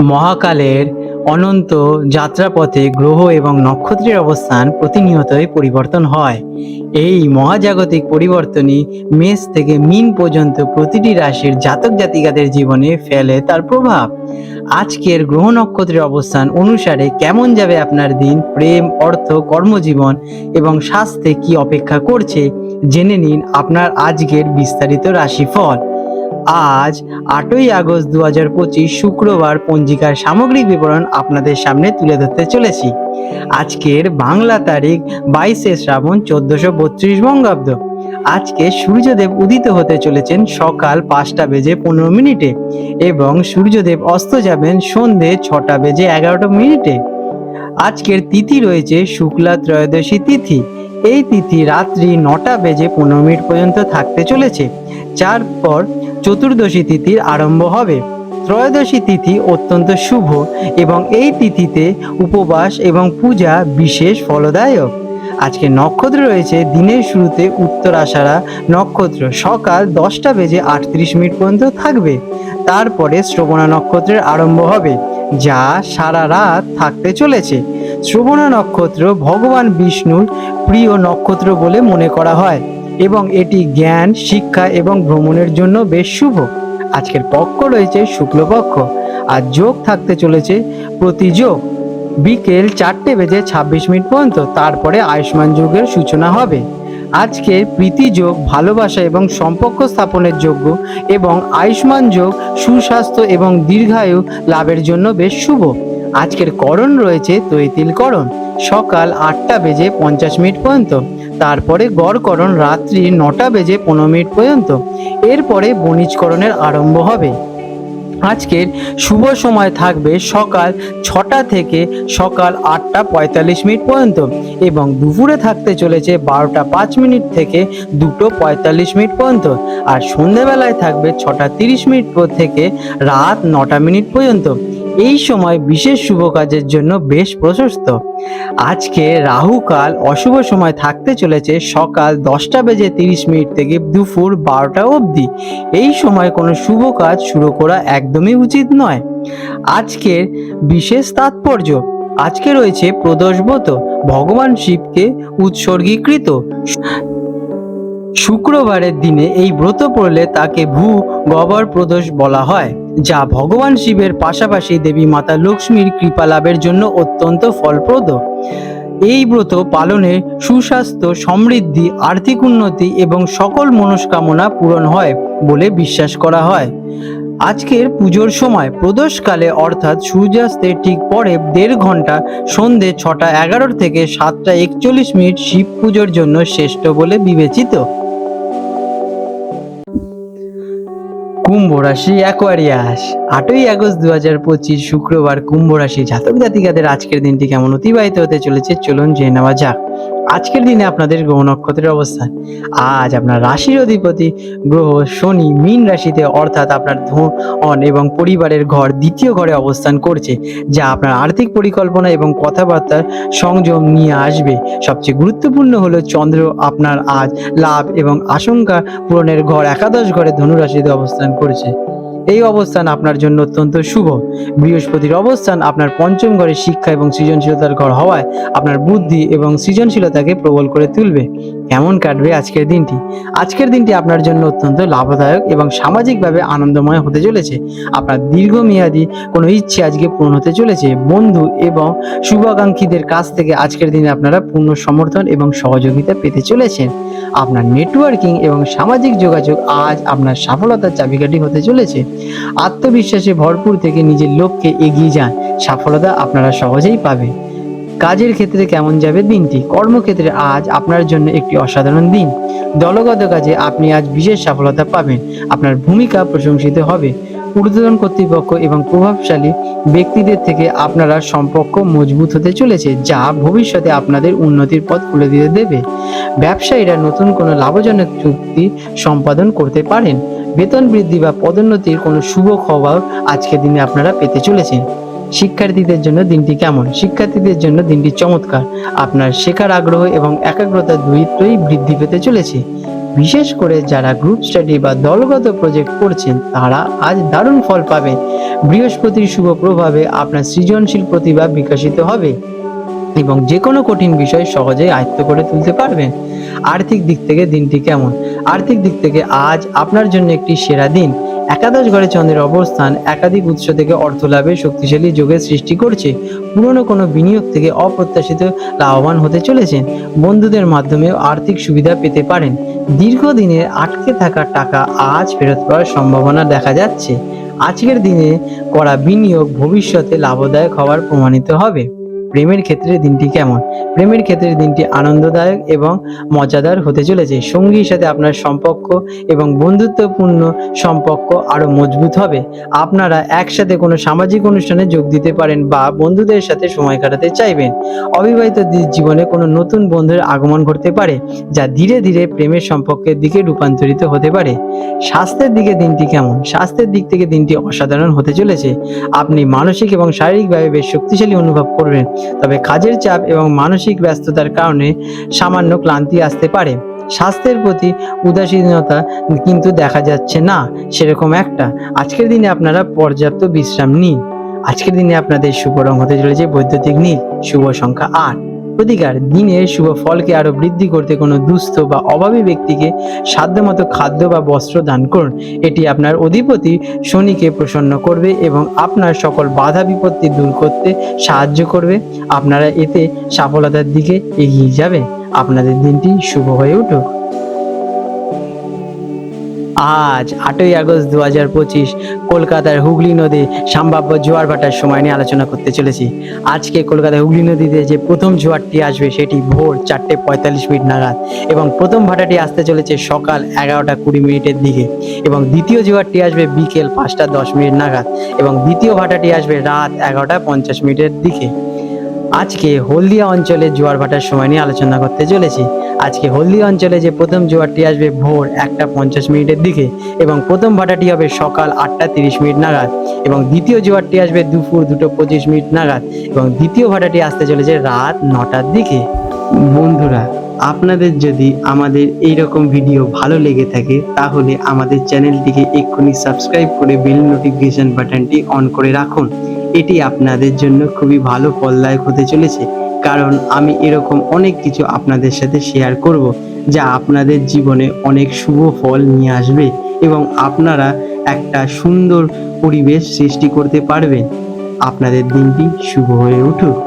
মহাকালের অনন্ত যাত্রাপথে গ্রহ এবং নক্ষত্রের অবস্থান প্রতিনিয়তই পরিবর্তন হয়। এই মহাজাগতিক পরিবর্তনই মেষ থেকে মীন পর্যন্ত প্রতিটি রাশির জাতক জাতিকাদের জীবনে ফেলে তার প্রভাব। আজকের গ্রহ নক্ষত্রের অবস্থান অনুসারে কেমন যাবে আপনার দিন, প্রেম, অর্থ, কর্মজীবন এবং স্বাস্থ্যে কি অপেক্ষা করছে, জেনে নিন আপনার আজকের বিস্তারিত রাশিফল। আজ 8ই আগস্ট 2025 শুক্রবার পঞ্জিকার সামগ্রিক বিবরণ আপনাদের সামনে তুলে ধরতে চলেছি। আজকের বাংলা তারিখ 22শে শ্রাবণ 1432 বঙ্গাব্দ। আজকে সূর্যদেব উদিত হতে চলেছেন সকাল 5টা বেজে 15 মিনিটে এবং সূর্যদেব অস্ত যাবেন সন্ধে 6টা বেজে 11 মিনিটে। আজকের তিথি রয়েছে শুক্লা ত্রয়োদশী তিথি। এই তিথি রাত্রি 9টা বেজে 15 মিনিট পর্যন্ত থাকতে চলেছে, যার পর চতুর্দশী তিথির আরম্ভ হবে। ত্রয়োদশী তিথি অত্যন্ত শুভ এবং এই তিথিতে উপবাস এবং পূজা বিশেষ ফলদায়ক। আজকে নক্ষত্র রয়েছে দিনের শুরুতে উত্তরাষাঢ়া নক্ষত্র সকাল 10টা বেজে 38 মিনিট পর্যন্ত থাকবে। তারপরে শ্রবণা নক্ষত্রের আরম্ভ হবে, যা সারা রাত থাকতে চলেছে। শ্রবণা নক্ষত্র ভগবান বিষ্ণুর প্রিয় নক্ষত্র বলে মনে করা হয় এবং এটি জ্ঞান, শিক্ষা এবং ভ্রমণের জন্য বেশ শুভ। আজকের পক্ষ রয়েছে শুক্লপক্ষ আর যোগ থাকতে চলেছে প্রতিযোগ বিকেল 4টা বেজে 26 মিনিট পর্যন্ত। তারপরে আয়ুষ্মান যোগের সূচনা হবে। আজকের প্রীতি যোগ ভালোবাসা এবং সম্পর্ক স্থাপনের যোগ্য এবং আয়ুষ্মান যোগ সুস্বাস্থ্য এবং দীর্ঘায়ু লাভের জন্য বেশ শুভ। আজকের করণ রয়েছে তৈতিলকরণ সকাল 8টা বেজে 50 মিনিট পর্যন্ত। তারপরে গড়করণ রাত্রি 9টা বেজে 15 মিনিট পর্যন্ত। এরপরে বণিজকরণের আরম্ভ হবে। আজকের শুভ সময় থাকবে সকাল 6টা থেকে সকাল 8টা 45 মিনিট পর্যন্ত এবং দুপুরে থাকতে চলেছে 12টা 5 মিনিট থেকে 2টো 45 মিনিট পর্যন্ত। আর সন্ধেবেলায় থাকবে 6টা 30 মিনিট থেকে রাত 9টা মিনিট পর্যন্ত। এই সময় বিশেষ শুভ কাজের জন্য বেশ প্রশস্ত। আজকে রাহুকাল অশুভ সময় থাকতে চলেছে সকাল 10টা বেজে 30 মিনিট থেকে দুপুর 12টা অবধি। এই সময় কোনো শুভ কাজ শুরু করা একদমই উচিত নয়। আজকের বিশেষ তাৎপর্য, আজকে রয়েছে প্রদোষব্রত, ভগবান শিবকে উৎসর্গীকৃত। শুক্রবারের দিনে এই ব্রত পড়লে তাকে ভূ গহ্বর প্রদোষ বলা হয়, যা ভগবান শিবের পাশাপাশি দেবী মাতা লক্ষ্মীর কৃপা লাভের জন্য অত্যন্ত ফলপ্রদ। এই ব্রত পালনে সুস্বাস্থ্য, সমৃদ্ধি, আর্থিক উন্নতি এবং সকল মনস্কামনা পূরণ হয় বলে বিশ্বাস করা হয়। আজকের পুজোর সময় প্রদোষকালে অর্থাৎ সূর্যাস্তের ঠিক পরে 1.5 ঘন্টা সন্ধে 6টা 11 থেকে 7টা 41 মিনিট শিব পুজোর জন্য শ্রেষ্ঠ বলে বিবেচিত। কুম্ভ রাশি অ্যাকোয়ারিয়াস। 8ই আগস্ট 2025 শুক্রবার কুম্ভ রাশি জাতক জাতিকাদের আজকের দিনটি কেমন অতিবাহিত হতে চলেছে চলুন জেনে নেওয়া যাক। আজকের দিনে আপনাদের গ্রহ নক্ষত্রের অবস্থান। আজ আপনার রাশির অধিপতি গ্রহ শনি মীন রাশিতে অর্থাৎ আপনার ধন এবং পরিবারের ঘর দ্বিতীয় ঘরে অবস্থান করছে, যা আপনার আর্থিক পরিকল্পনা এবং কথাবার্তার সংযম নিয়ে আসবে। সবচেয়ে গুরুত্বপূর্ণ হলো চন্দ্র আপনার আজ লাভ এবং আশঙ্কা পূরণের ঘর একাদশ ঘরে ধনু রাশিতে অবস্থান করছে। এই অবস্থান আপনার জন্য অত্যন্ত শুভ। বৃহস্পতির অবস্থান আপনার পঞ্চম ঘরে শিক্ষা এবং সৃজনশীলতার ঘর হওয়ায় আপনার বুদ্ধি এবং সৃজনশীলতাকে প্রবল করে তুলবে। কেমন কাটবে আজকের দিনটি? আজকের দিনটি আপনার জন্য অত্যন্ত লাভদায়ক এবং সামাজিকভাবে আনন্দময় হতে চলেছে। আপনার দীর্ঘমেয়াদী কোনো ইচ্ছে আজকে পূরণ হতে চলেছে। বন্ধু এবং শুভাকাঙ্ক্ষীদের কাছ থেকে আজকের দিনে আপনারা পূর্ণ সমর্থন এবং সহযোগিতা পেতে চলেছেন। আপনার নেটওয়ার্কিং এবং সামাজিক যোগাযোগ আজ আপনার সফলতার চাবিকাঠি হতে চলেছে। আত্মবিশ্বাসে ভরপুর থেকে নিজের লক্ষ্যে এগিয়ে যান, সফলতা আপনারা সহজেই পাবেন। কাজের ক্ষেত্রে কেমন যাবে দিনটি? কর্মক্ষেত্রে আজ আপনার জন্য একটি অসাধারণ দিন। দলগত কাজে আপনি আজ বিশেষ সফলতা পাবেন। আপনার ভূমিকা প্রশংসিত হবে। ঊর্ধ্বতন কর্তৃপক্ষ এবং প্রভাবশালী ব্যক্তিদের থেকে আপনারা সম্পর্ক মজবুত হতে চলেছে, যা ভবিষ্যতে আপনাদের উন্নতির পথ খুলে দিয়ে দেবে। ব্যবসায়ীরা নতুন কোনো লাভজনক চুক্তি সম্পাদন করতে পারেন। বেতন বৃদ্ধি বা পদোন্নতির কোনো শুভ খবর আজকের দিনে আপনারা পেতে চলেছেন। শিক্ষার্থীদের জন্য দিনটি কেমন? শিক্ষার্থীদের জন্য দিনটি চমৎকার। আপনার শেখার আগ্রহ এবং একাগ্রতা দুইটোই বৃদ্ধি পেতে চলেছে। বিশেষ করে যারা গ্রুপ স্টাডি বা দলগত প্রজেক্ট করছেন তারা আজ দারুণ ফল পাবে। বৃহস্পতির শুভ প্রভাবে আপনার সৃজনশীল প্রতিভা বিকশিত হবে এবং যে কোনো কঠিন বিষয় সহজেই আয়ত্ত করে তুলতে পারবেন। আর্থিক দিক থেকে দিনটি কেমন? আর্থিক দিক থেকে আজ আপনার জন্য একটি সেরা দিন। একাদশ ঘরে চন্দ্রের অবস্থান একাধিক উৎস থেকে অর্থ লাভের শক্তিশালী যোগের সৃষ্টি করছে। পুরনো কোনো বিনিয়োগ থেকে অপ্রত্যাশিত লাভবান হতে চলেছেন। বন্ধুদের মাধ্যমেও আর্থিক সুবিধা পেতে পারেন। দীর্ঘদিনের আটকে থাকা টাকা আজ ফেরত পাওয়ার সম্ভাবনা দেখা যাচ্ছে। আজকের দিনে করা বিনিয়োগ ভবিষ্যতে লাভদায়ক হওয়ার প্রমাণিত হবে। প্রেমের ক্ষেত্রে দিনটি কেমন? প্রেমের ক্ষেত্রে দিনটি আনন্দদায়ক এবং মজাদার হতে চলেছে। সঙ্গীর সাথে আপনার সম্পর্ক এবং বন্ধুত্বপূর্ণ সম্পর্ক আরো মজবুত হবে। আপনারা একসাথে কোনো সামাজিক অনুষ্ঠানে যোগ দিতে পারেন বা বন্ধুদের সাথে সময় কাটাতে চাইবেন। অবিবাহিত জীবনে কোনো নতুন বন্ধুর আগমন ঘটতে পারে, যা ধীরে ধীরে প্রেমের সম্পর্কের দিকে রূপান্তরিত হতে পারে। স্বাস্থ্যের দিকে দিনটি কেমন? স্বাস্থ্যের দিক থেকে দিনটি অসাধারণ হতে চলেছে। আপনি মানসিক এবং শারীরিকভাবে বেশ শক্তিশালী অনুভব করবেন, তবে কাজের চাপ এবং মানসিক ব্যস্ততার কারণে সামান্য ক্লান্তি আসতে পারে। স্বাস্থ্যের প্রতি উদাসীনতা কিন্তু দেখা যাচ্ছে না সেরকম একটা। আজকের দিনে আপনারা পর্যাপ্ত বিশ্রাম নিন। আজকের দিনে আপনাদের শুভ রং হতে চলেছে বৈদ্যুতিক নীল। শুভ সংখ্যা 8। প্রতিকার: দিনের শুভ ফলকে আরো বৃদ্ধি করতে কোনো দুস্থ বা অভাবী ব্যক্তিকে সাধ্যমতো খাদ্য বা বস্ত্র দান করুন। এটি আপনার অধিপতি শনিকে প্রসন্ন করবে এবং আপনার সকল বাধা বিপত্তি দূর করতে সাহায্য করবে। আপনারা এতে সফলতার দিকে এগিয়ে যাবেন। আপনাদের দিনটি শুভ হয়ে উঠুক। আজ 8ই আগস্ট 2025 কলকাতার হুগলি নদী সম্ভাব্য জোয়ার ভাটার সময় নিয়ে আলোচনা করতে চলেছি। আজকে কলকাতার হুগলি নদীতে যে প্রথম জোয়ারটি আসবে সেটি ভোর 4:45 নাগাদ এবং প্রথম ভাটাটি আসতে চলেছে সকাল 11:20 দিকে এবং দ্বিতীয় জোয়ারটি আসবে বিকেল 5:10 নাগাদ এবং দ্বিতীয় ভাটাটি আসবে রাত 11:50 দিকে। আজকে হলদিয়া অঞ্চলে জোয়ার ভাটার সময় নিয়ে আলোচনা করতে চলেছি। আজকে হলদিয়া অঞ্চলে যে প্রথম জোয়ারটি আসবে ভোর 1:50 দিকে এবং প্রথম ভাটাটি হবে সকাল 8:30 নাগাদ এবং দ্বিতীয় জোয়ারটি আসবে দুপুর 2:25 নাগাদ এবং দ্বিতীয় ভাটাটি আসতে চলেছে রাত 9টার দিকে। বন্ধুরা, আপনাদের যদি আমাদের এইরকম ভিডিও ভালো লেগে থাকে তাহলে আমাদের চ্যানেলটিকে এক্ষুনি সাবস্ক্রাইব করে বেল নোটিফিকেশন বাটনটি অন করে রাখুন। এটি আপনাদের জন্য খুবই ভালো ফলদায়ক হতে চলেছে, কারণ আমি এরকম অনেক কিছু আপনাদের সাথে শেয়ার করব যা আপনাদের জীবনে অনেক শুভ ফল নিয়ে আসবে এবং আপনারা একটা সুন্দর পরিবেশ সৃষ্টি করতে পারবেন। আপনাদের দিনটি শুভ হয়ে উঠুক।